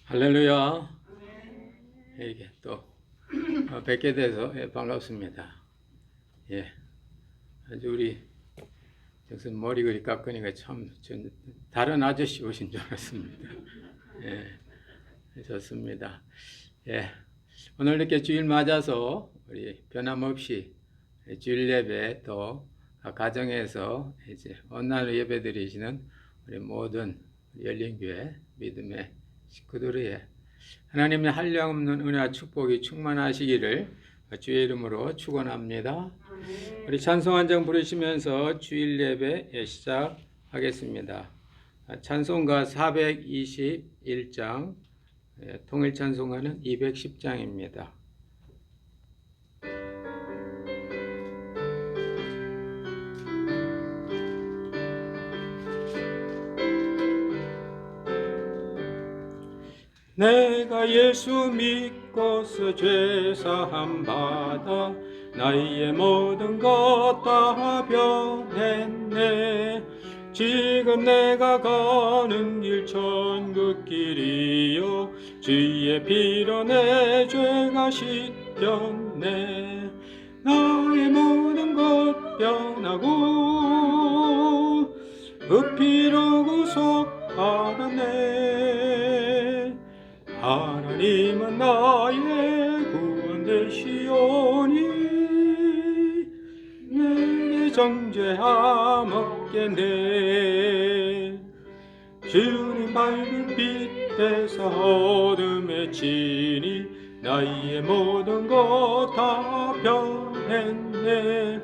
할렐루야. 이게 또 뵙게 돼서 반갑습니다. 예, 아주 우리 무슨 머리 그리 깎으니까 참 다른 아저씨 오신 줄 알았습니다. 예, 좋습니다. 예, 오늘 이렇게 주일 맞아서 우리 변함없이 주일 예배 또 가정에서 이제 온라인으로 예배 드리시는 우리 모든 열린교회 믿음의 식구들의 하나님의 한량없는 은혜와 축복이 충만하시기를 주의 이름으로 축원합니다. 우리 찬송 한 장 부르시면서 주일 예배 시작하겠습니다. 찬송가 421장, 통일 찬송가는 210장입니다. 내가 예수 믿고서 죄사함 받아 나의 모든 것 다 변했네. 지금 내가 가는 길 천국길이요 주의 피로 내 죄가 씻겼네. 나의 모든 것 변하고 그 피로 구속받았네. 하나님은 나의 구원 되시오니 내게 정죄함 없겠네. 주님 밝은 빛에서 어둠에 치니 나의 모든 것 다 변했네.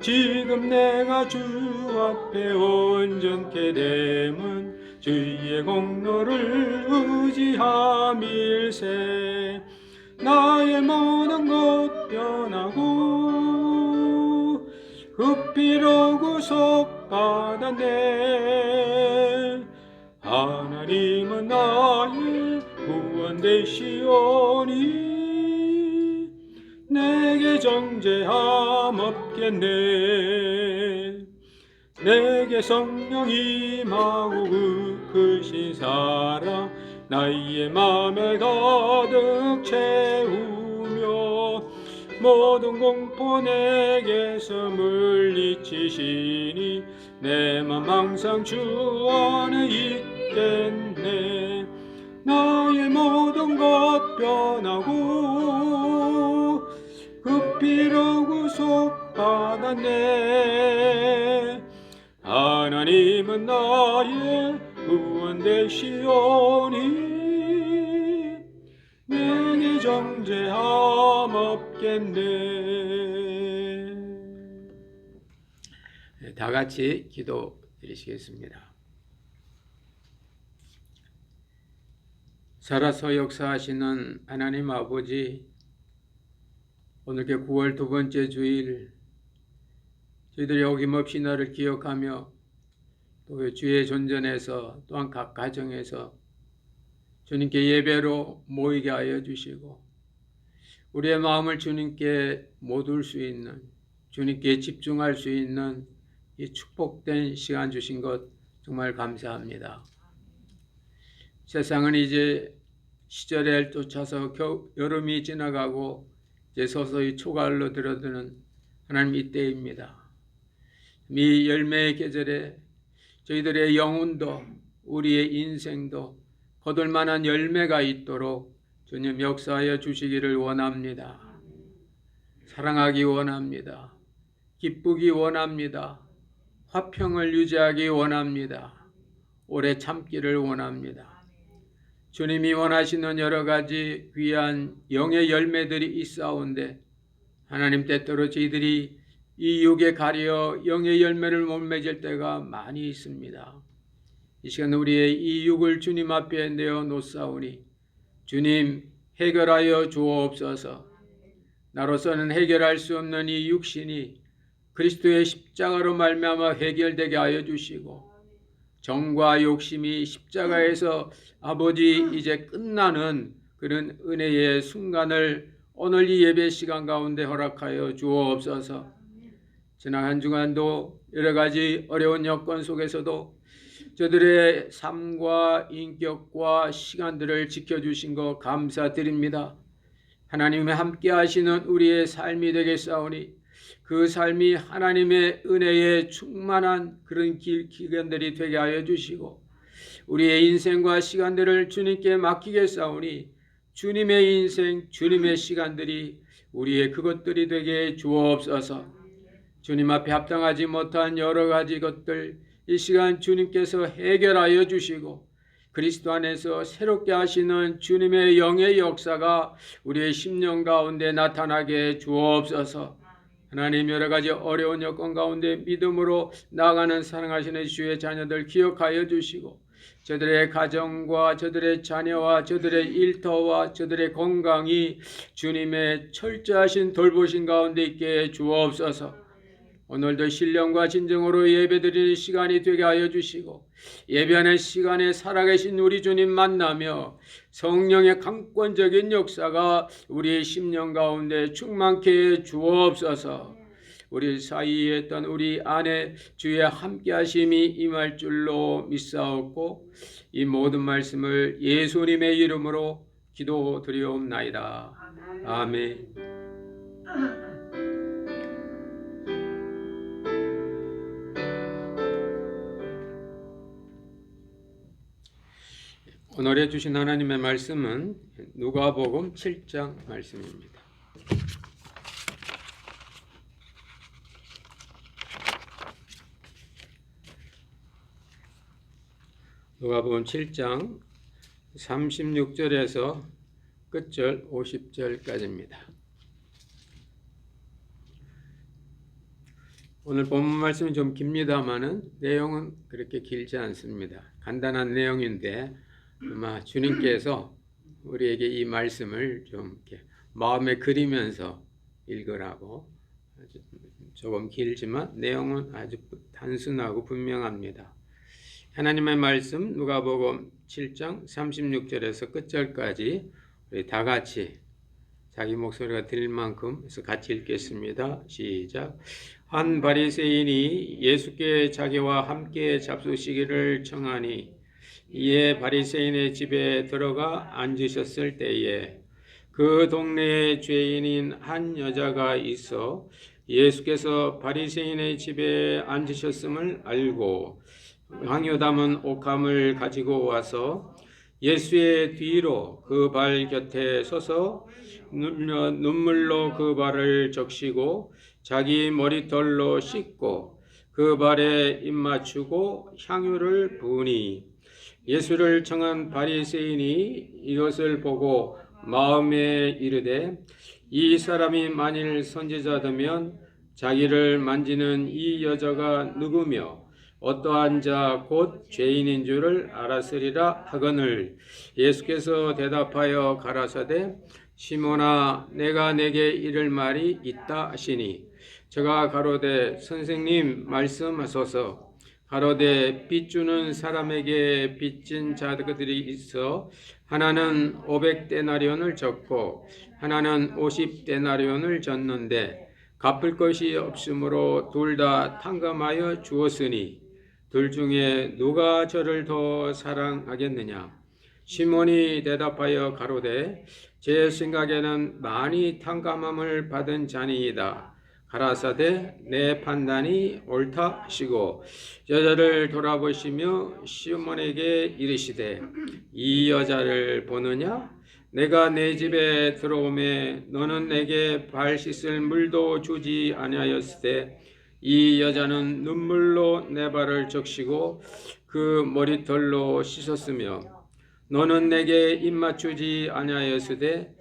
지금 내가 주 앞에 온전케 됨은 주의 공로를 의지함일세. 나의 모든 것 변하고 그 피로 구속받았네. 하나님은 나의 구원 되시오니 내게 정죄함 없겠네. 내게 성령 임하고 크신 사랑 나의 맘에 가득 채우며 모든 공포 내게서 물리치시니 내 맘 항상 주 안에 있겠네. 나의 모든 것 변하고 그 피로 구속받았네. 하나님은 나의 구원 되시오니 내게 정죄함 없겠네. 다 같이 기도 드리시겠습니다. 살아서 역사하시는 하나님 아버지, 오늘 9월 두 번째 주일 저희들이 어김없이 너를 기억하며 또 주의 존전에서 또한 각 가정에서 주님께 예배로 모이게 하여 주시고 우리의 마음을 주님께 모둘 수 있는, 주님께 집중할 수 있는 이 축복된 시간 주신 것 정말 감사합니다. 세상은 이제 시절에 쫓아서 여름이 지나가고 이제 서서히 초가을로 들어드는 하나님 이때입니다. 이 열매의 계절에 저희들의 영혼도 우리의 인생도 거둘 만한 열매가 있도록 주님 역사하여 주시기를 원합니다. 사랑하기 원합니다. 기쁘기 원합니다. 화평을 유지하기 원합니다. 오래 참기를 원합니다. 주님이 원하시는 여러 가지 귀한 영의 열매들이 있사온데 하나님 때때로 저희들이 이 육에 가려 영의 열매를 못 맺을 때가 많이 있습니다. 이 시간 우리의 이 육을 주님 앞에 내어 놓사오니 주님 해결하여 주옵소서. 나로서는 해결할 수 없는 이 육신이 그리스도의 십자가로 말미암아 해결되게 하여 주시고 정과 욕심이 십자가에서 아버지 이제 끝나는 그런 은혜의 순간을 오늘 이 예배 시간 가운데 허락하여 주옵소서. 지난 한 주간도 여러 가지 어려운 여건 속에서도 저들의 삶과 인격과 시간들을 지켜주신 것 감사드립니다. 하나님의 함께 하시는 우리의 삶이 되겠사오니 그 삶이 하나님의 은혜에 충만한 그런 기간들이 되게 하여 주시고 우리의 인생과 시간들을 주님께 맡기겠사오니 주님의 인생, 주님의 시간들이 우리의 그것들이 되게 주옵소서. 주님 앞에 합당하지 못한 여러 가지 것들 이 시간 주님께서 해결하여 주시고 그리스도 안에서 새롭게 하시는 주님의 영의 역사가 우리의 심령 가운데 나타나게 주옵소서. 하나님 여러 가지 어려운 여건 가운데 믿음으로 나아가는 사랑하시는 주의 자녀들 기억하여 주시고 저들의 가정과 저들의 자녀와 저들의 일터와 저들의 건강이 주님의 철저하신 돌보신 가운데 있게 주옵소서. 오늘도 신령과 진정으로 예배드리는 시간이 되게 하여 주시고 예배하는 시간에 살아계신 우리 주님 만나며 성령의 강권적인 역사가 우리의 심령 가운데 충만케 해 주옵소서. 우리 사이에 있던 우리 안에 주의 함께하심이 임할 줄로 믿사옵고 이 모든 말씀을 예수님의 이름으로 기도드리옵나이다. 아멘. 오늘 주신 하나님의 말씀은 누가복음 7장 말씀입니다. 누가복음 7장 36절에서 끝절 50절까지입니다. 오늘 본문 말씀이 좀 깁니다만은 내용은 그렇게 길지 않습니다. 간단한 내용인데 아마 주님께서 우리에게 이 말씀을 좀 이렇게 마음에 그리면서 읽으라고 조금 길지만 내용은 아주 단순하고 분명합니다. 하나님의 말씀 누가복음 7장 36절에서 끝절까지 우리 다 같이 자기 목소리가 들릴 만큼 해서 같이 읽겠습니다. 시작. 한 바리새인이 예수께 자기와 함께 잡수시기를 청하니 이에 바리새인의 집에 들어가 앉으셨을 때에 그 동네에 죄인인 한 여자가 있어 예수께서 바리새인의 집에 앉으셨음을 알고 향유 담은 옥함을 가지고 와서 예수의 뒤로 그 발 곁에 서서 눈물로 그 발을 적시고 자기 머리털로 씻고 그 발에 입맞추고 향유를 부으니 예수를 청한 바리새인이 이것을 보고 마음에 이르되 이 사람이 만일 선지자되면 자기를 만지는 이 여자가 누구며 어떠한 자 곧 죄인인 줄을 알았으리라 하거늘 예수께서 대답하여 가라사대 시몬아 내가 내게 이를 말이 있다 하시니 저가 가로되 선생님 말씀하소서. 가로되 빚주는 사람에게 빚진 자들이 있어 하나는 500데나리온을 졌고 하나는 50데나리온을 졌는데 갚을 것이 없으므로 둘 다 탕감하여 주었으니 둘 중에 누가 저를 더 사랑하겠느냐? 시몬이 대답하여 가로되 제 생각에는 많이 탕감함을 받은 자니이다. 가라사대 내 판단이 옳다 하시고 여자를 돌아보시며 시몬에게 이르시되 이 여자를 보느냐? 내가 내 집에 들어오매 너는 내게 발 씻을 물도 주지 아니하였으되 이 여자는 눈물로 내 발을 적시고 그 머리털로 씻었으며 너는 내게 입맞추지 아니하였으되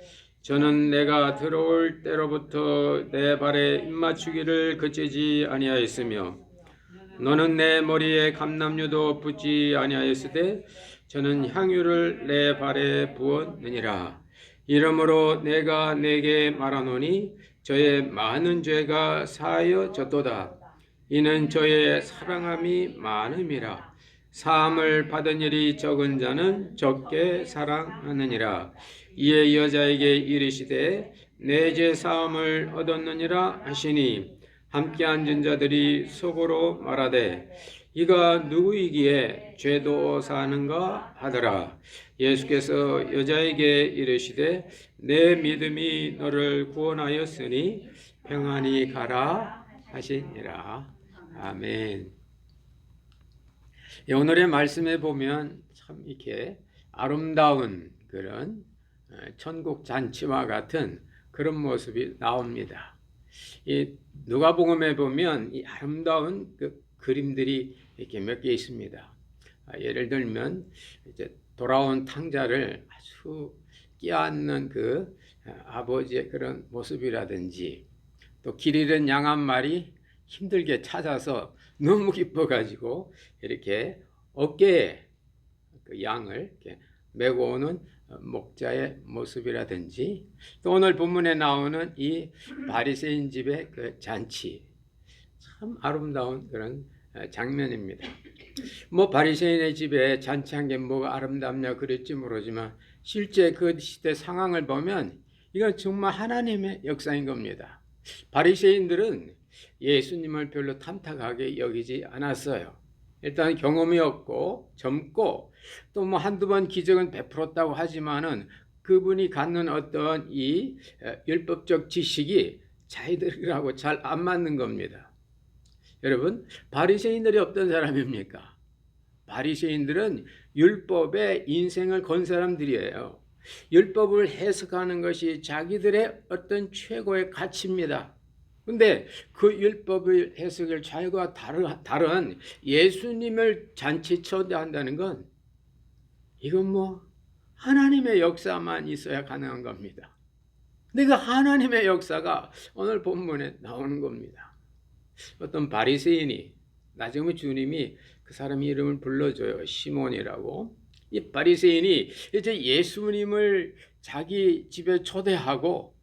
저는 내가 들어올 때로부터 내 발에 입맞추기를 그치지 아니하였으며 너는 내 머리에 감람유도 붓지 아니하였으되 저는 향유를 내 발에 부었느니라. 이러므로 내가 내게 말하노니 저의 많은 죄가 사하여졌도다. 이는 저의 사랑함이 많음이라. 사함을 받은 일이 적은 자는 적게 사랑하느니라. 이에 여자에게 이르시되 내 죄 사함을 얻었느니라 하시니 함께 앉은 자들이 속으로 말하되 이가 누구이기에 죄도 사는가 하더라. 예수께서 여자에게 이르시되 내 믿음이 너를 구원하였으니 평안히 가라 하시니라. 아멘. 오늘의 말씀에 보면 참 이렇게 아름다운 그런 천국 잔치와 같은 그런 모습이 나옵니다. 이 누가복음에 보면 이 아름다운 그 그림들이 이렇게 몇 개 있습니다. 예를 들면 이제 돌아온 탕자를 아주 끼얹는 그 아버지의 그런 모습이라든지, 또 길 잃은 양 한 마리 힘들게 찾아서 너무 기뻐가지고 이렇게 어깨에 그 양을 이렇게 메고 오는 목자의 모습이라든지, 또 오늘 본문에 나오는 이 바리새인 집의 그 잔치, 참 아름다운 그런 장면입니다. 뭐 바리새인의 집에 잔치한 게 뭐가 아름답냐 그랬지 모르지만 실제 그 시대 상황을 보면 이건 정말 하나님의 역사인 겁니다. 바리새인들은 예수님을 별로 탐탁하게 여기지 않았어요. 일단 경험이 없고 젊고 또 뭐 한두 번 기적은 베풀었다고 하지만은 그분이 갖는 어떤 이 율법적 지식이 자기들하고 잘 안 맞는 겁니다. 여러분, 바리새인들이 어떤 사람입니까? 바리새인들은 율법에 인생을 건 사람들이에요. 율법을 해석하는 것이 자기들의 어떤 최고의 가치입니다. 근데 그 율법의 해석을 자기와 다른 예수님을 잔치 초대한다는 건 이건 뭐 하나님의 역사만 있어야 가능한 겁니다. 근데 그 하나님의 역사가 오늘 본문에 나오는 겁니다. 어떤 바리새인이, 나중에 주님이 그 사람 이름을 불러줘요. 시몬이라고. 이 바리새인이 이제 예수님을 자기 집에 초대하고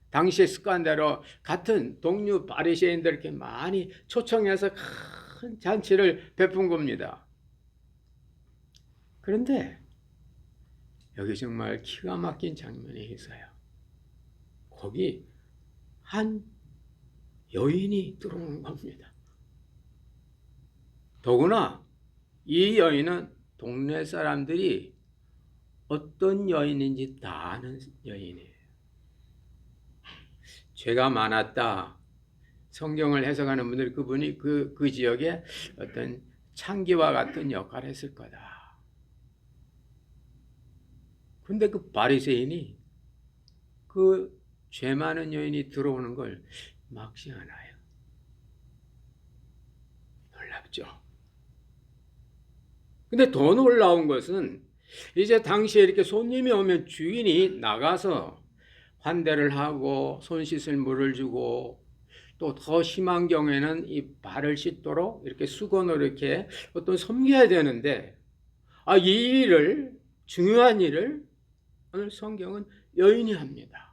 당시의 습관대로 같은 동료 바리새인들 이렇게 많이 초청해서 큰 잔치를 베푼 겁니다. 그런데 여기 정말 기가 막힌 장면이 있어요. 거기 한 여인이 들어오는 겁니다. 더구나 이 여인은 동네 사람들이 어떤 여인인지 다 아는 여인이에요. 죄가 많았다. 성경을 해석하는 분들이 그분이 그 지역에 어떤 창기와 같은 역할을 했을 거다. 근데 그 바리새인이 그 죄 많은 여인이 들어오는 걸 막지 않아요. 놀랍죠? 근데 더 놀라운 것은 이제 당시에 이렇게 손님이 오면 주인이 나가서 환대를 하고 손 씻을 물을 주고, 또 더 심한 경우에는 이 발을 씻도록 이렇게 수건으로 이렇게 어떤 섬겨야 되는데, 이 일을, 중요한 일을 오늘 성경은 여인이 합니다.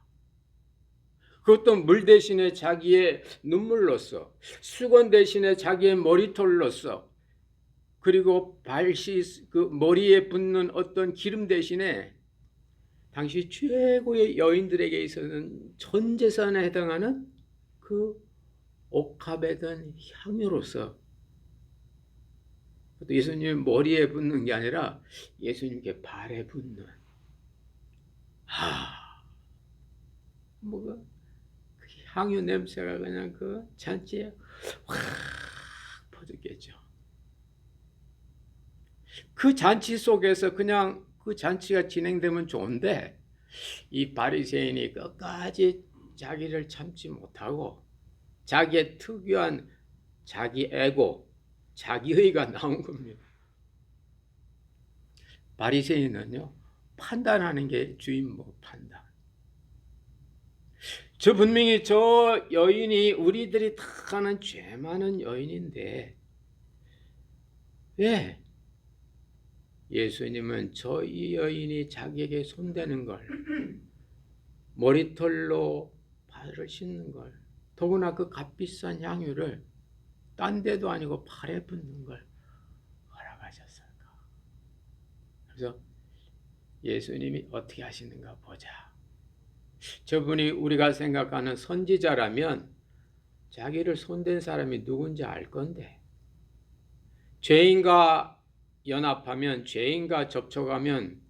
그것도 물 대신에 자기의 눈물로써, 수건 대신에 자기의 머리털로써, 그리고 그 머리에 붙는 어떤 기름 대신에 당시 최고의 여인들에게 있어서는 전 재산에 해당하는 그 옥합에 든 향유로서, 또 예수님 머리에 붙는 게 아니라 예수님께 발에 붙는, 뭐가 그 향유 냄새가 그냥 그 잔치에 확 퍼졌겠죠. 그 잔치 속에서 그냥 그 잔치가 진행되면 좋은데, 이 바리새인이 끝까지 자기를 참지 못하고 자기의 특유한 자기 애고, 자기의가 나온 겁니다. 바리새인은요, 판단하는 게 주인목 판단. 저 분명히 저 여인이 우리들이 다 아는 죄 많은 여인인데 왜 예수님은 저 이 여인이 자기에게 손대는 걸, 머리털로 발을 씻는 걸, 더구나 그 값비싼 향유를 딴 데도 아니고 발에 붓는 걸 허락하셨을까? 그래서 예수님이 어떻게 하시는가 보자. 저분이 우리가 생각하는 선지자라면 자기를 손댄 사람이 누군지 알 건데, 죄인과 연합하면, 죄인과 접촉하면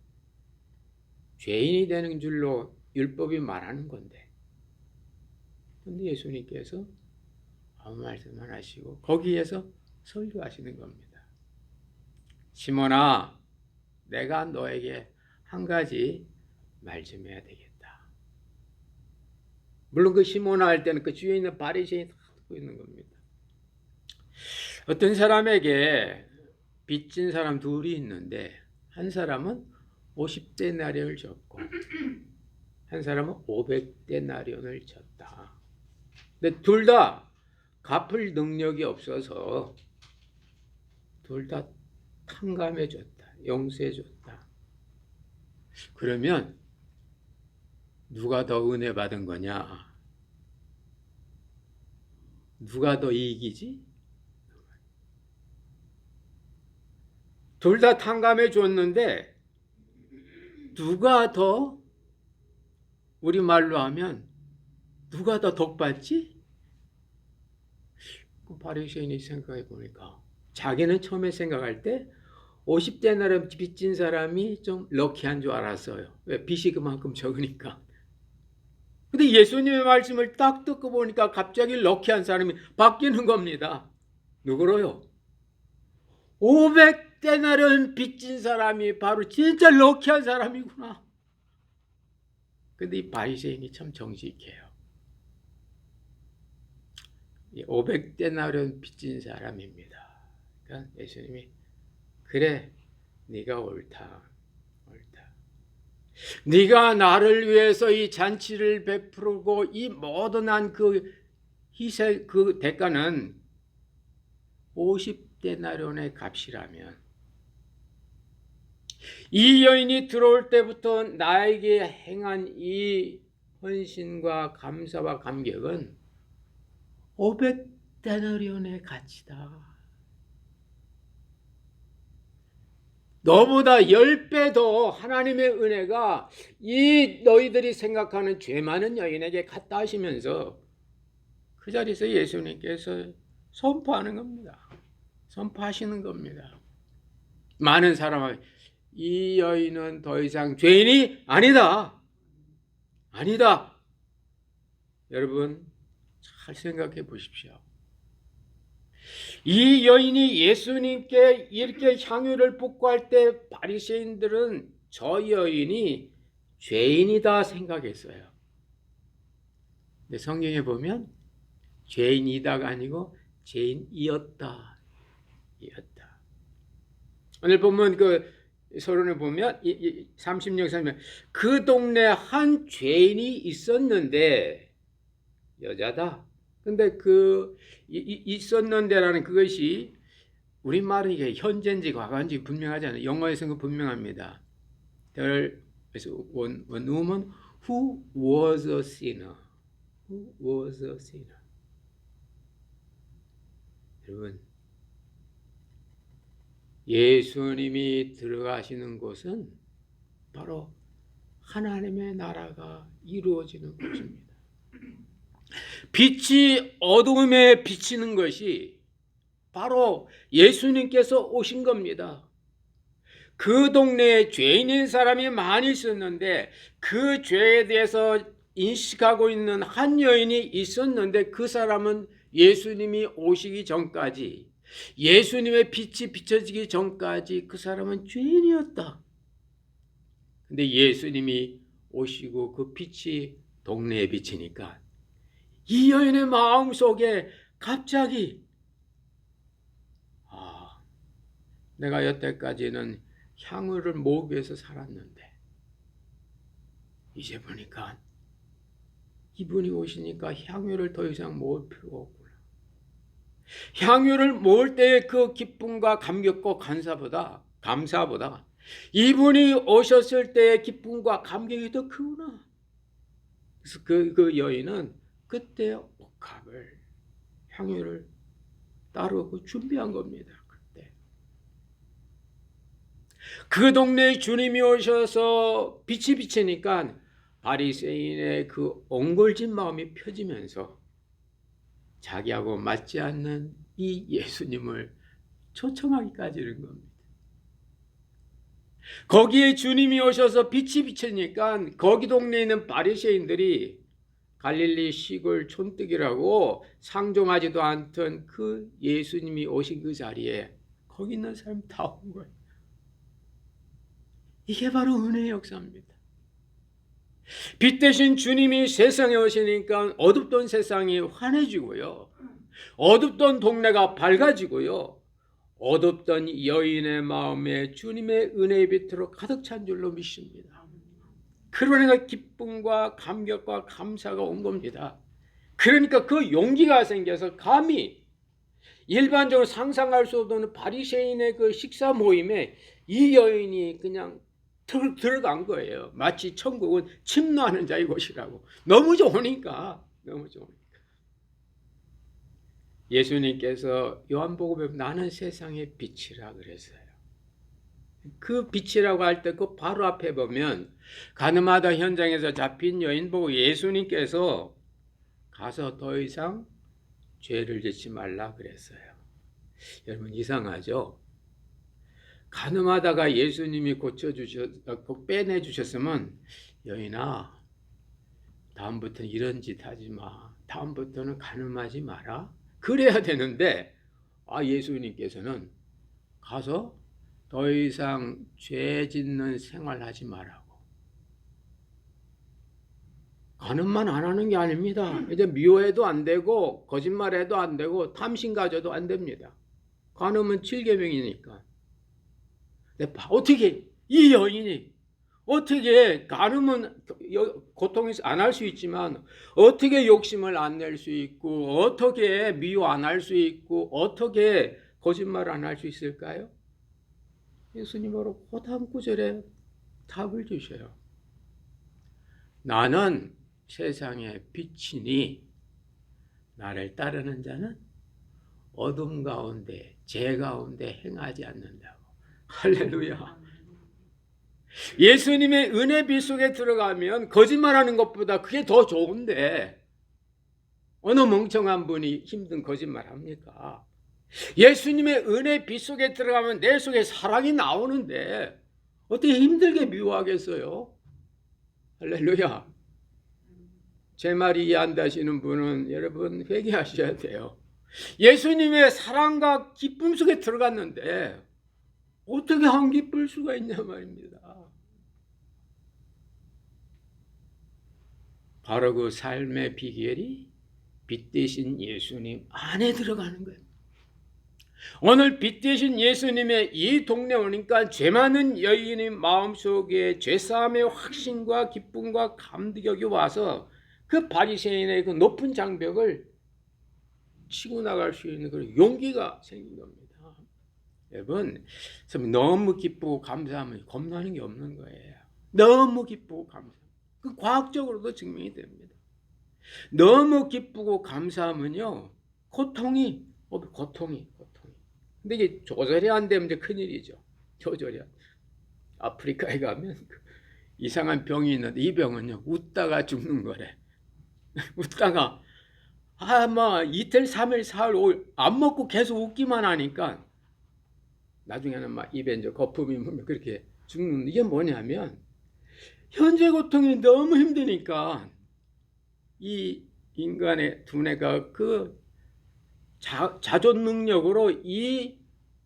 죄인이 되는 줄로 율법이 말하는 건데, 근데 예수님께서 아무 말씀 안 하시고 거기에서 설교하시는 겁니다. 시몬아, 내가 너에게 한 가지 말 좀 해야 되겠다. 물론 그 시몬아 할 때는 그 주위에 있는 바리새인이 다 듣고 있는 겁니다. 어떤 사람에게 빚진 사람 둘이 있는데, 한 사람은 50데나리온을 줬고 한 사람은 500데나리온을 줬다. 근데 둘 다 갚을 능력이 없어서 둘 다 탕감해 줬다. 용서해 줬다. 그러면 누가 더 은혜 받은 거냐? 누가 더 이익이지? 둘 다 탕감해 줬는데 누가 더, 우리말로 하면 누가 더 덕받지? 그 바리새인이 생각해 보니까 자기는 처음에 생각할 때 50데나리온 빚진 사람이 좀 럭키한 줄 알았어요. 왜? 빚이 그만큼 적으니까. 근데 예수님의 말씀을 딱 듣고 보니까 갑자기 럭키한 사람이 바뀌는 겁니다. 누구로요? 500데나리온 빚진 사람이 바로 진짜 럭키한 사람이구나. 근데 이 바리새인이 참 정직해요. 500데나리온 빚진 사람입니다. 그러니까 예수님이, 그래, 네가 옳다. 네가 나를 위해서 이 잔치를 베푸고 이 모든 한 그 희생, 그 대가는 50데나리온의 값이라면, 이 여인이 들어올 때부터 나에게 행한 이 헌신과 감사와 감격은 500데나리온의 가치다. 너보다 10배 더 하나님의 은혜가 이 너희들이 생각하는 죄 많은 여인에게 갔다 하시면서 그 자리에서 예수님께서 선포하는 겁니다. 선포하시는 겁니다. 많은 사람은 이 여인은 더 이상 죄인이 아니다. 아니다. 여러분 잘 생각해 보십시오. 이 여인이 예수님께 이렇게 향유를 붓고 할 때 바리새인들은 저 여인이 죄인이다 생각했어요. 근데 성경에 보면 죄인이다가 아니고 죄인이었다. 오늘 보면 그 서론에 보면 36절에 그 동네 한 죄인이 있었는데, 여자다. 근데 그 있었는데라는 그것이 우리말은 이게 현재인지 과거인지 분명하지 않아요. 영어에서는 분명합니다. There is one woman who was a sinner. Who was a sinner. 여러분, 예수님이 들어가시는 곳은 바로 하나님의 나라가 이루어지는 곳입니다. 빛이 어두움에 비치는 것이 바로 예수님께서 오신 겁니다. 그 동네에 죄인인 사람이 많이 있었는데 그 죄에 대해서 인식하고 있는 한 여인이 있었는데, 그 사람은 예수님이 오시기 전까지, 예수님의 빛이 비춰지기 전까지 그 사람은 죄인이었다. 근데 예수님이 오시고 그 빛이 동네에 비치니까 이 여인의 마음속에 갑자기, 내가 여태까지는 향유를 모으기 위해서 살았는데 이제 보니까 이분이 오시니까 향유를 더 이상 모을 필요가 없구나. 향유를 모을 때의 그 기쁨과 감격과 감사보다 이분이 오셨을 때의 기쁨과 감격이 더 크구나. 그래서 그 여인은 그때 옥합을, 향유를 따르고 준비한 겁니다. 그때 그 동네에 주님이 오셔서 빛이 비치니까 바리새인의 그 옹골진 마음이 펴지면서 자기하고 맞지 않는 이 예수님을 초청하기까지 이런 겁니다. 거기에 주님이 오셔서 빛이 비치니까 거기 동네에 있는 바리새인들이 갈릴리 시골 촌뜨기라고 상종하지도 않던 그 예수님이 오신 그 자리에 거기 있는 사람 다 온 거예요. 이게 바로 은혜의 역사입니다. 빛 대신 주님이 세상에 오시니까 어둡던 세상이 환해지고요. 어둡던 동네가 밝아지고요. 어둡던 여인의 마음에 주님의 은혜의 빛으로 가득 찬 줄로 믿습니다. 그러니까 기쁨과 감격과 감사가 온 겁니다. 그러니까 그 용기가 생겨서 감히 일반적으로 상상할 수 없는 바리새인의 그 식사 모임에 이 여인이 그냥 들어간 거예요. 마치 천국은 침노하는 자의 곳이라고. 너무 좋으니까. 예수님께서 요한복음에 나는 세상의 빛이라 그랬어요. 그 빛이라고 할 때 그 바로 앞에 보면 가늠하다 현장에서 잡힌 여인 보고 예수님께서 가서 더 이상 죄를 짓지 말라 그랬어요. 여러분 이상하죠? 가늠하다가 예수님이 빼내주셨으면 여인아 다음부터는 이런 짓 하지 마. 다음부터는 가늠하지 마라. 그래야 되는데 예수님께서는 가서 더 이상 죄 짓는 생활하지 말라고. 가늠만 안 하는 게 아닙니다. 이제 미워해도 안 되고 거짓말해도 안 되고 탐심 가져도 안 됩니다. 가늠은 7계명이니까. 어떻게 이 여인이 어떻게 가늠은 고통에서 안 할 수 있지만 어떻게 욕심을 안 낼 수 있고 어떻게 미워 안 할 수 있고 어떻게 거짓말 안 할 수 있을까요? 예수님 바로 그 다음 구절에 답을 주셔요. 나는 세상의 빛이니 나를 따르는 자는 어둠 가운데 죄 가운데 행하지 않는다고. 할렐루야. 예수님의 은혜 빛 속에 들어가면 거짓말하는 것보다 그게 더 좋은데 어느 멍청한 분이 힘든 거짓말 합니까? 예수님의 은혜 빛 속에 들어가면 내 속에 사랑이 나오는데 어떻게 힘들게 미워하겠어요? 할렐루야. 제 말이 이해 안 되시는 분은 여러분 회개하셔야 돼요. 예수님의 사랑과 기쁨 속에 들어갔는데 어떻게 안 기쁠 수가 있냐 말입니다. 바로 그 삶의 비결이 빛 대신 예수님 안에 들어가는 거예요. 오늘 빛 대신 예수님의 이 동네 오니까 죄 많은 여인의 마음속에 죄사함의 확신과 기쁨과 감격이 와서 그 바리새인의 그 높은 장벽을 치고 나갈 수 있는 그런 용기가 생긴 겁니다. 여러분, 너무 기쁘고 감사하면 겁나는 게 없는 거예요. 너무 기쁘고 감사. 그 과학적으로도 증명이 됩니다. 너무 기쁘고 감사하면요, 고통이. 근데 이게 조절이 안 되면 이제 큰일이죠. 조절이 안 돼. 아프리카에 가면 이상한 병이 있는데 이 병은요, 웃다가 죽는 거래. 웃다가 이틀, 3일, 4일, 5일 안 먹고 계속 웃기만 하니까 나중에는 막 입에 이제 거품이 묻으면 그렇게 죽는. 이게 뭐냐면 현재 고통이 너무 힘드니까 이 인간의 두뇌가 그 자존 능력으로 이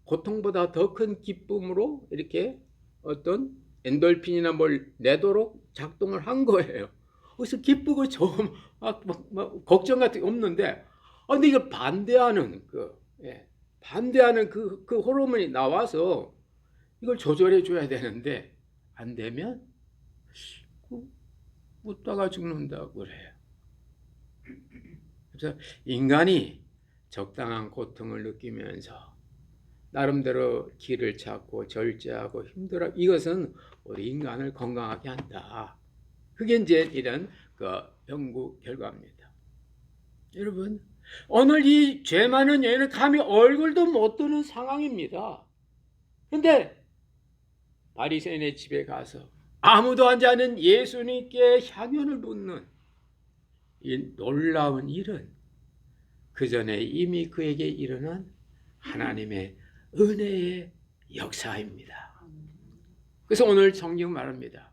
고통보다 더 큰 기쁨으로 이렇게 어떤 엔돌핀이나 뭘 내도록 작동을 한 거예요. 그래서 기쁘고 좀 걱정 같은 게 없는데, 근데 이걸 반대하는 그 호르몬이 나와서 이걸 조절해 줘야 되는데 안 되면 웃다가 죽는다고 그래요. 그래서 인간이 적당한 고통을 느끼면서 나름대로 길을 찾고 절제하고 힘들어, 이것은 우리 인간을 건강하게 한다. 그게 이제 이런 그 연구 결과입니다. 여러분, 오늘 이 죄 많은 여인은 감히 얼굴도 못 드는 상황입니다. 근데 바리새인의 집에 가서 아무도 앉지 않은 예수님께 향연을 붓는 이 놀라운 일은 그 전에 이미 그에게 일어난 하나님의 은혜의 역사입니다. 그래서 오늘 성경 말합니다.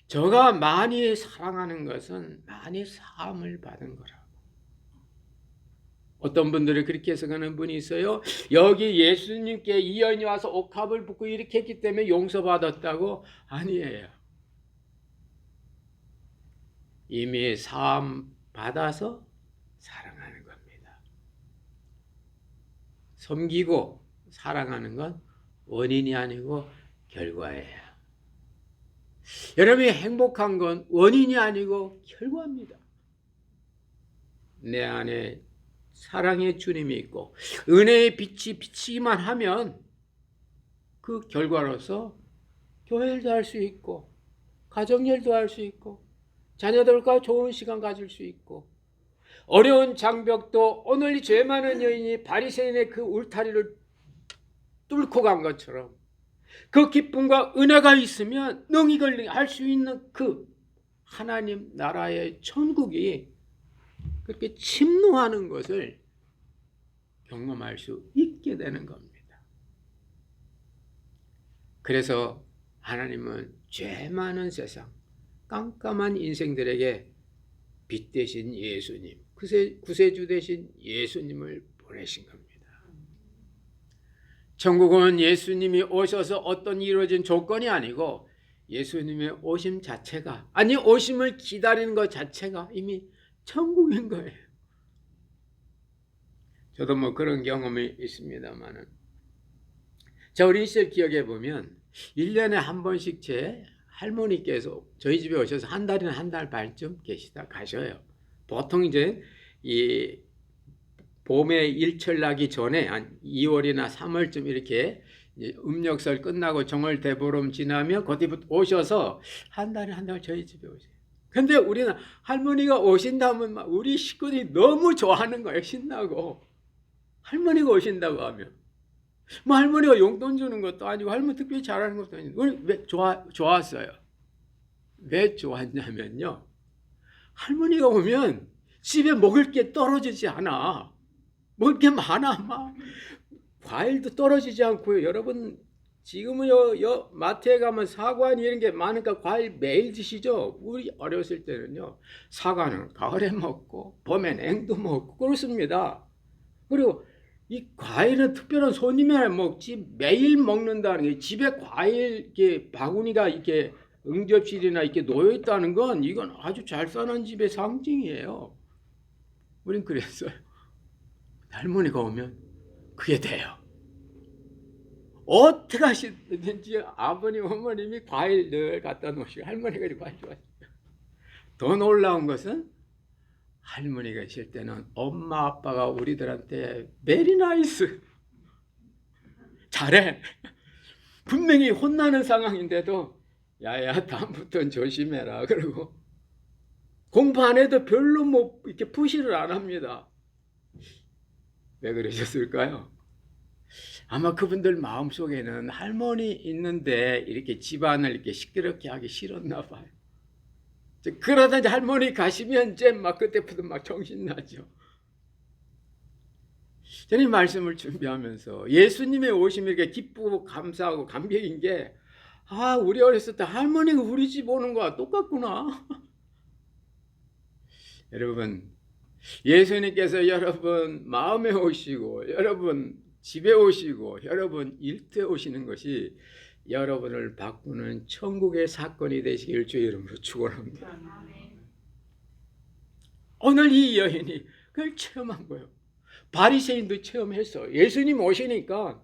저가 많이 사랑하는 것은 많이 사함을 받은 거라고. 어떤 분들은 그렇게 해석하는 분이 있어요. 여기 예수님께 이 여인이 와서 옥합을 붓고 이렇게 했기 때문에 용서받았다고? 아니에요. 이미 사함 받아서 사랑하는 겁니다. 섬기고 사랑하는 건 원인이 아니고 결과예요. 여러분이 행복한 건 원인이 아니고 결과입니다. 내 안에 사랑의 주님이 있고 은혜의 빛이 비치기만 하면 그 결과로서 교회일도 할 수 있고 가정일도 할 수 있고 자녀들과 좋은 시간 가질 수 있고 어려운 장벽도 오늘 죄 많은 여인이 바리새인의 그 울타리를 뚫고 간 것처럼 그 기쁨과 은혜가 있으면 능히 할 수 있는 그 하나님 나라의 천국이 그렇게 침노하는 것을 경험할 수 있게 되는 겁니다. 그래서 하나님은 죄 많은 세상, 깜깜한 인생들에게 빛 대신 예수님, 구세주 대신 예수님을 보내신 겁니다. 천국은 예수님이 오셔서 어떤 이루어진 조건이 아니고 예수님의 오심 자체가, 아니 오심을 기다리는 것 자체가 이미 천국인 거예요. 저도 뭐 그런 경험이 있습니다만은 저 어린 시절 기억해 보면 1년에 한 번씩 제 할머니께서 저희 집에 오셔서 한 달이나 한 달 반쯤 계시다 가셔요. 보통 이제 이 봄에 일철 나기 전에 한 2월이나 3월쯤 이렇게 음력설 끝나고 정월 대보름 지나면 그때부터 오셔서 한 달에 한 달 저희 집에 오세요. 근데 우리는 할머니가 오신다면 우리 식구들이 너무 좋아하는 거예요. 신나고. 할머니가 오신다고 하면. 뭐 할머니가 용돈 주는 것도 아니고 할머니 특별히 잘하는 것도 아니고 우리 왜 좋았어요. 왜 좋았냐면요. 할머니가 오면 집에 먹을 게 떨어지지 않아. 먹을 게 많아. 막 과일도 떨어지지 않고요. 여러분 지금은 마트에 가면 사과니 이런 게 많으니까 과일 매일 드시죠. 우리 어렸을 때는요. 사과는 가을에 먹고 봄에 냉도 먹고 그렇습니다. 그리고 이 과일은 특별한 손님이 먹지 매일 먹는다는 게 집에 과일 이렇게 바구니가 이렇게 응접실이나 이렇게 놓여 있다는 건 이건 아주 잘 사는 집의 상징이에요. 우린 그랬어요. 할머니가 오면 그게 돼요. 어떻게 하시든지 아버님, 어머님이 과일 늘 갖다 놓으시고 할머니가 과일 좋아하시고 더 놀라운 것은 할머니가 있을 때는 엄마 아빠가 우리들한테 베리 나이스 잘해. 분명히 혼나는 상황인데도 야야 다음부터는 조심해라. 그리고 공부 안 해도 별로 뭐 이렇게 푸시를 안 합니다. 왜 그러셨을까요? 아마 그분들 마음속에는 할머니 있는데 이렇게 집안을 이렇게 시끄럽게 하기 싫었나 봐요. 그러다 이제 할머니 가시면 이제 막 그때부터 막 정신나죠. 저는 말씀을 준비하면서 예수님의 오심이 이렇게 기쁘고 감사하고 감격인 게 우리 어렸을 때 할머니가 우리 집 오는 거와 똑같구나. 여러분 예수님께서 여러분 마음에 오시고 여러분 집에 오시고 여러분 일터에 오시는 것이 여러분을 바꾸는 천국의 사건이 되시길 주의 이름으로 축원합니다. 오늘 이 여인이 그걸 체험한 거예요. 바리새인도 체험했어. 예수님 오시니까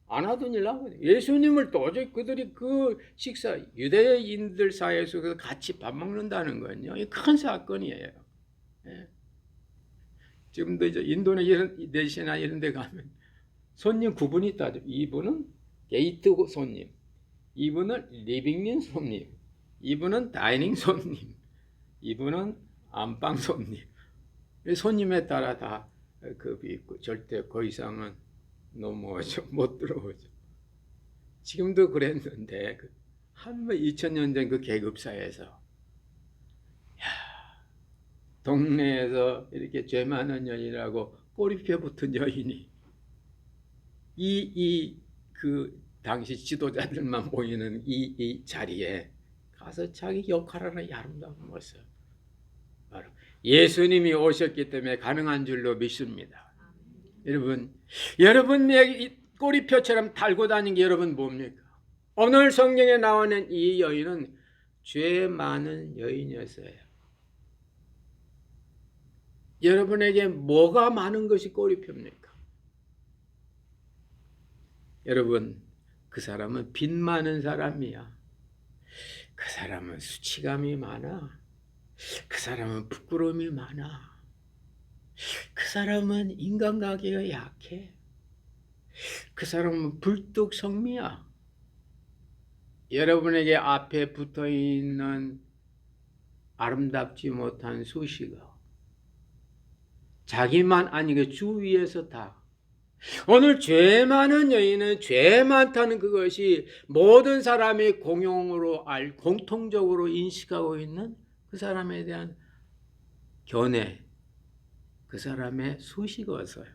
안 하던 일 하거든요. 예수님을 도저히 그들이 그 식사 유대인들 사이에서 같이 밥 먹는다는 건요. 큰 사건이에요. 예. 지금도 이제 인도네시아나 이런 데 가면 손님 구분이 있다죠. 이분은 게이트 손님, 이분은 리빙룸 손님, 이분은 다이닝 손님, 이분은 안방 손님. 손님에 따라 다 급이 있고 절대 그 이상은 넘어오죠. 못 들어오죠. 지금도 그랬는데 한 2000년 전 그 계급사에서 동네에서 이렇게 죄 많은 여인이라고 꼬리표 붙은 여인이 그 당시 지도자들만 모이는 이 자리에 가서 자기 역할을 하는 아름다운 모습. 바로 예수님이 오셨기 때문에 가능한 줄로 믿습니다. 여러분 내 꼬리표처럼 달고 다니는 게 여러분 뭡니까? 오늘 성경에 나오는 이 여인은 죄 많은 여인이었어요. 여러분에게 뭐가 많은 것이 꼬리표입니까? 여러분, 그 사람은 빚 많은 사람이야. 그 사람은 수치감이 많아. 그 사람은 부끄러움이 많아. 그 사람은 인간관계가 약해. 그 사람은 불뚝성미야. 여러분에게 앞에 붙어있는 아름답지 못한 수식어, 자기만 아니고 주위에서 다. 오늘 죄 많은 여인은 죄 많다는 그것이 모든 사람이 공용으로 공통적으로 인식하고 있는 그 사람에 대한 견해, 그 사람의 수식어였어요.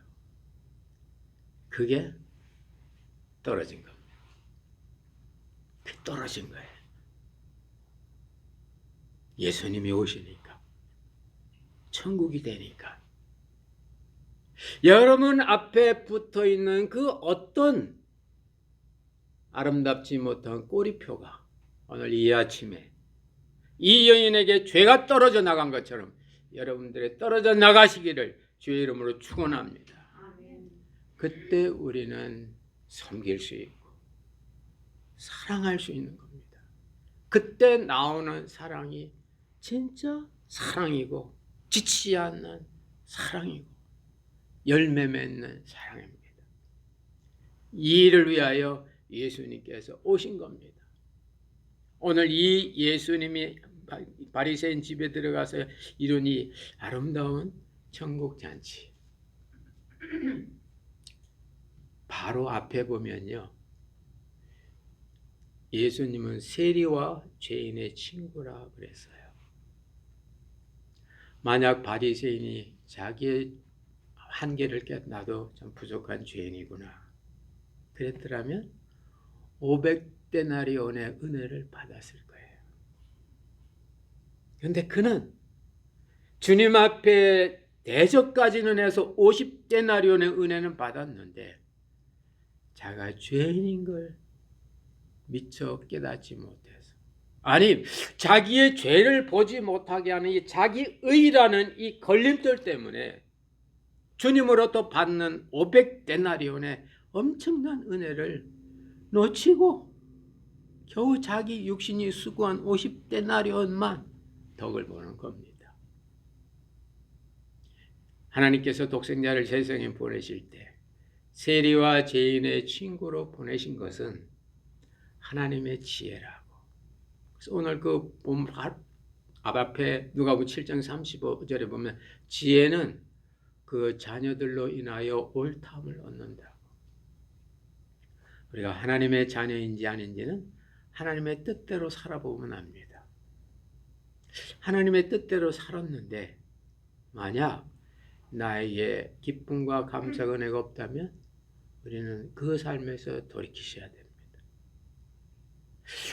그게 떨어진 겁니다. 그게 떨어진 거예요. 예수님이 오시니까, 천국이 되니까. 여러분 앞에 붙어 있는 그 어떤 아름답지 못한 꼬리표가 오늘 이 아침에 이 여인에게 죄가 떨어져 나간 것처럼 여러분들의 떨어져 나가시기를 주의 이름으로 축원합니다. 그때 우리는 섬길 수 있고 사랑할 수 있는 겁니다. 그때 나오는 사랑이 진짜 사랑이고 지치지 않는 사랑이고 열매 맺는 사랑입니다. 이 일을 위하여 예수님께서 오신 겁니다. 오늘 이 예수님이 바리새인 집에 들어가서 이룬 이 아름다운 천국 잔치, 바로 앞에 보면요, 예수님은 세리와 죄인의 친구라 그랬어요. 만약 바리새인이 자기의 한계를 나도 좀 부족한 죄인이구나 그랬더라면 500데나리온의 은혜를 받았을 거예요. 그런데 그는 주님 앞에 대적까지는 해서 50데나리온의 은혜는 받았는데 자기가 죄인인 걸 미처 깨닫지 못해서, 아니 자기의 죄를 보지 못하게 하는 이 자기의라는 이 걸림돌 때문에 주님으로부터 받는 500데나리온의 엄청난 은혜를 놓치고 겨우 자기 육신이 수고한 50데나리온만 덕을 보는 겁니다. 하나님께서 독생자를 세상에 보내실 때 세리와 죄인의 친구로 보내신 것은 하나님의 지혜라고. 그래서 오늘 그 앞에 누가복음 7장 35절에 보면 지혜는 그 자녀들로 인하여 옳다함을 얻는다고. 우리가 하나님의 자녀인지 아닌지는 하나님의 뜻대로 살아보면 압니다. 하나님의 뜻대로 살았는데 만약 나에게 기쁨과 감사가 은혜가 없다면 우리는 그 삶에서 돌이키셔야 됩니다.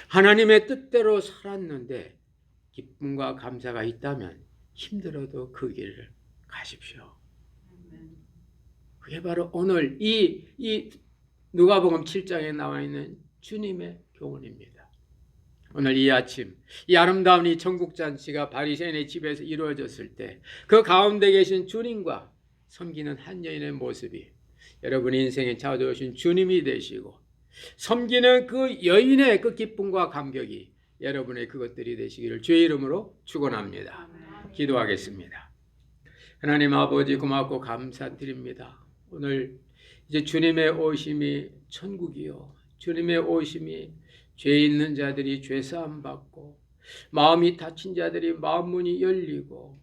하나님의 뜻대로 살았는데 기쁨과 감사가 있다면 힘들어도 그 길을 가십시오. 그게 바로 오늘 이 누가복음 7장에 나와 있는 주님의 교훈입니다. 오늘 이 아침 이 아름다운 이 천국잔치가 바리새인의 집에서 이루어졌을 때 그 가운데 계신 주님과 섬기는 한 여인의 모습이 여러분 인생에 찾아오신 주님이 되시고 섬기는 그 여인의 그 기쁨과 감격이 여러분의 그것들이 되시기를 주의 이름으로 축원합니다. 기도하겠습니다. 하나님 아버지 고맙고 감사드립니다. 오늘 이제 주님의 오심이 천국이요, 주님의 오심이 죄 있는 자들이 죄 사함 받고 마음이 다친 자들이 마음 문이 열리고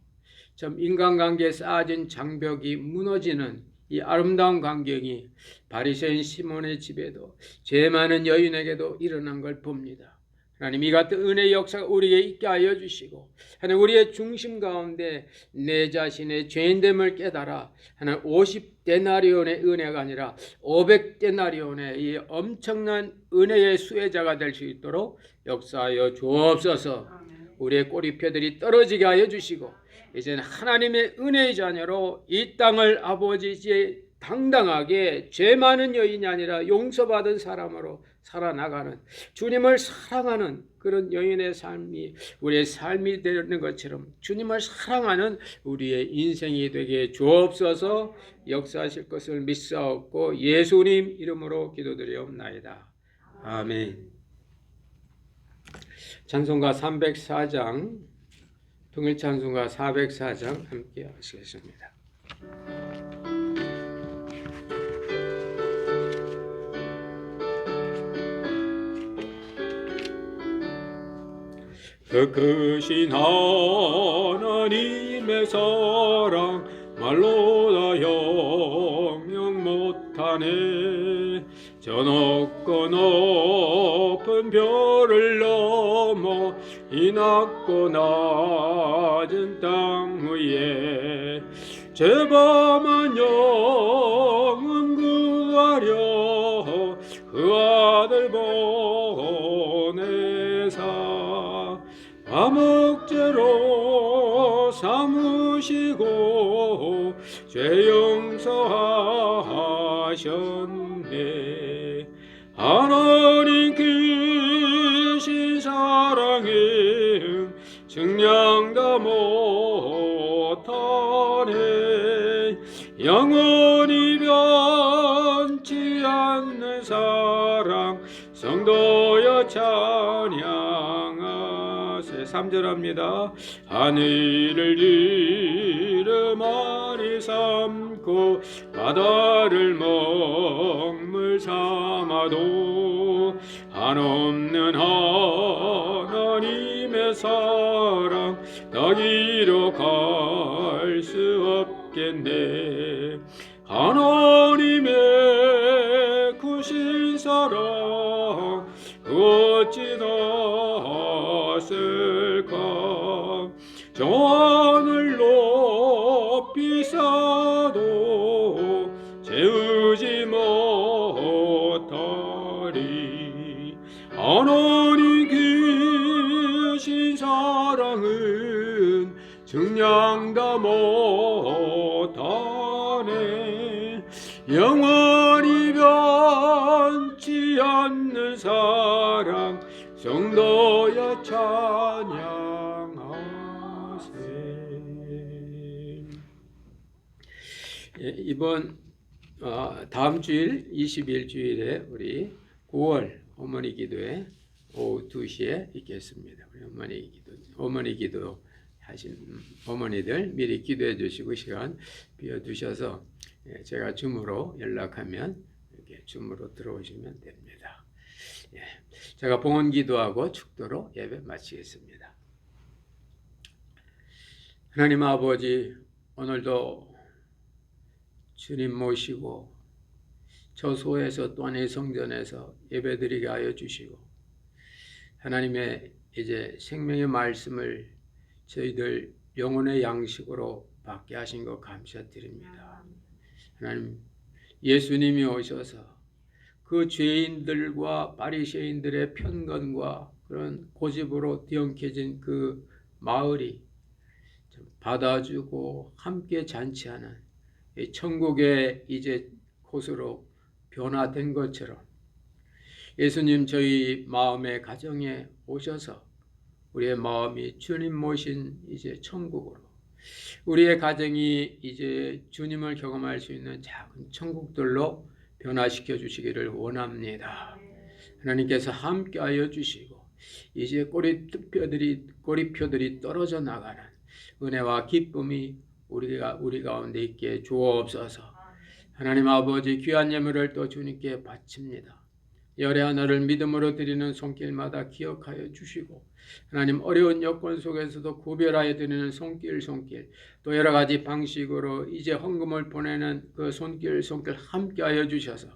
좀 인간관계에 쌓아진 장벽이 무너지는 이 아름다운 광경이 바리새인 시몬의 집에도 죄 많은 여인에게도 일어난 걸 봅니다. 하나님 이 같은 은혜의 역사가 우리에게 있게 하여 주시고 하나님 우리의 중심 가운데 내 자신의 죄인됨을 깨달아 하나님 50데나리온의 은혜가 아니라 500데나리온의 이 엄청난 은혜의 수혜자가 될 수 있도록 역사하여 주옵소서. 우리의 꼬리표들이 떨어지게 하여 주시고 이제는 하나님의 은혜의 자녀로 이 땅을 아버지의 당당하게 죄 많은 여인이 아니라 용서받은 사람으로 살아나가는 주님을 사랑하는 그런 여인의 삶이 우리의 삶이 되는 것처럼 주님을 사랑하는 우리의 인생이 되게 주옵소서. 역사하실 것을 믿사옵고 예수님 이름으로 기도드리옵나이다. 아멘. 찬송가 304장 통일찬송가 404장 함께 하시겠습니다. 그 크신 하나님의 사랑 말로 다 형용 못하네. 저 높고 높은 별을 넘어 이 낮고 낮은 땅 위에 죄범한 영혼 구하려 그 아들 보내사 화목제로 삼으시고 죄 용서하셨네. 하나님 크신 사랑은 증량 다 못하네. 영원히 변치 않는 사랑 성도여 찬양하세. 3절합니다. 하늘을 이름하니 삼고 바다를 먹물 삼아도 한없는 하나님의 사랑 다 기록할 수 없겠네. 하나님의 크신 사랑 어찌 닿았을까. 저 하늘 높이 쌓아도 채우지 못하리. 하나님 크신 사랑은 증량 다 못하네. 영원히 변치 않는 사랑 성도여 찬양하세. 이번 다음 주일 21주일에 우리 9월 어머니 기도회 오후 2시에 있겠습니다. 우리 어머니 기도 하신 어머니들 미리 기도해 주시고 시간 비워두셔서 제가 줌으로 연락하면 이렇게 줌으로 들어오시면 됩니다. 제가 봉헌 기도하고 축도로 예배 마치겠습니다. 하나님 아버지, 오늘도 주님 모시고 저소에서 또한 성전에서 예배드리게 하여 주시고 하나님의 이제 생명의 말씀을 저희들 영혼의 양식으로 받게 하신 것 감사드립니다. 하나님, 예수님이 오셔서 그 죄인들과 바리새인들의 편견과 그런 고집으로 뒤엉켜진 그 마을이 받아주고 함께 잔치하는 천국의 이제 곳으로 변화된 것처럼 예수님 저희 마음의 가정에 오셔서 우리의 마음이 주님 모신 이제 천국으로 우리의 가정이 이제 주님을 경험할 수 있는 작은 천국들로 변화시켜 주시기를 원합니다. 하나님께서 함께하여 주시고 이제 꼬리표들이 떨어져 나가는 은혜와 기쁨이 우리 가운데 있게 주옵소서. 하나님 아버지, 귀한 예물을 또 주님께 바칩니다. 열의 하나를 믿음으로 드리는 손길마다 기억하여 주시고 하나님, 어려운 여건 속에서도 구별하여 드리는 손길 또 여러 가지 방식으로 이제 헌금을 보내는 그 손길 함께하여 주셔서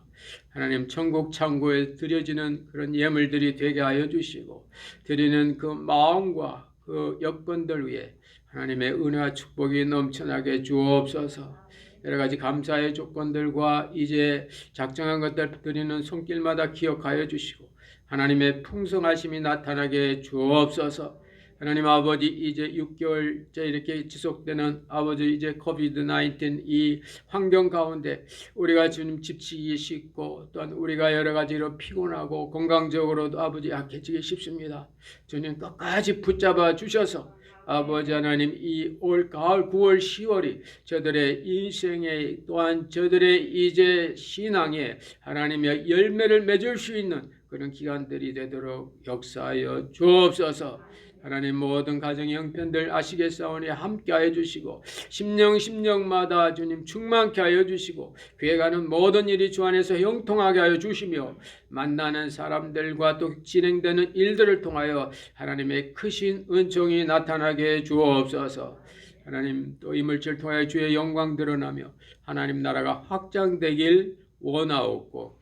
하나님 천국 창고에 드려지는 그런 예물들이 되게 하여 주시고 드리는 그 마음과 그 여건들 위에 하나님의 은혜와 축복이 넘쳐나게 주옵소서. 여러 가지 감사의 조건들과 이제 작정한 것들 드리는 손길마다 기억하여 주시고 하나님의 풍성하심이 나타나게 주옵소서. 하나님 아버지, 이제 6개월째 이렇게 지속되는 아버지 이제 코비드-19 이 환경 가운데 우리가 주님 지치기 쉽고 또한 우리가 여러 가지로 피곤하고 건강적으로도 아버지 약해지기 쉽습니다. 주님 끝까지 붙잡아 주셔서 아버지 하나님 이 올 가을 9월 10월이 저들의 인생에 또한 저들의 이제 신앙에 하나님의 열매를 맺을 수 있는 그런 기간들이 되도록 역사하여 주옵소서. 하나님 모든 가정의 형편들 아시겠사오니 함께하여 주시고 심령마다 주님 충만케 하여 주시고 그에가는 모든 일이 주 안에서 형통하게 하여 주시며 만나는 사람들과 또 진행되는 일들을 통하여 하나님의 크신 은총이 나타나게 주옵소서. 하나님 또 이 물질 통하여 주의 영광 드러나며 하나님 나라가 확장되길 원하옵고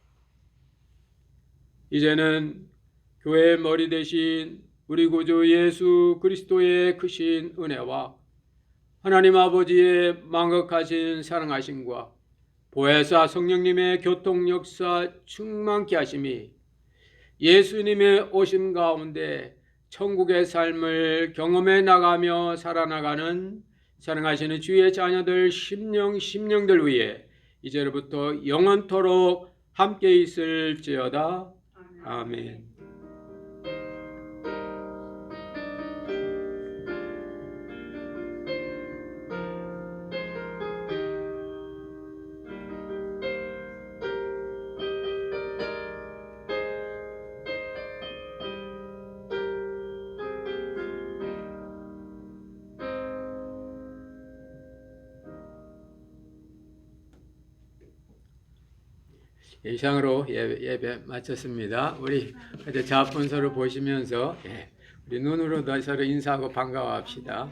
이제는 교회의 머리 대신 우리 구주 예수 그리스도의 크신 은혜와 하나님 아버지의 망극하신 사랑하심과 보혜사 성령님의 교통 역사 충만케 하심이 예수님의 오심 가운데 천국의 삶을 경험해 나가며 살아나가는 사랑하시는 주의 자녀들 심령들 위해 이제로부터 영원토록 함께 있을지어다. 아멘. 이상으로 예배 마쳤습니다. 우리 이제 자문서를 보시면서 우리 눈으로 서로 인사하고 반가워합시다.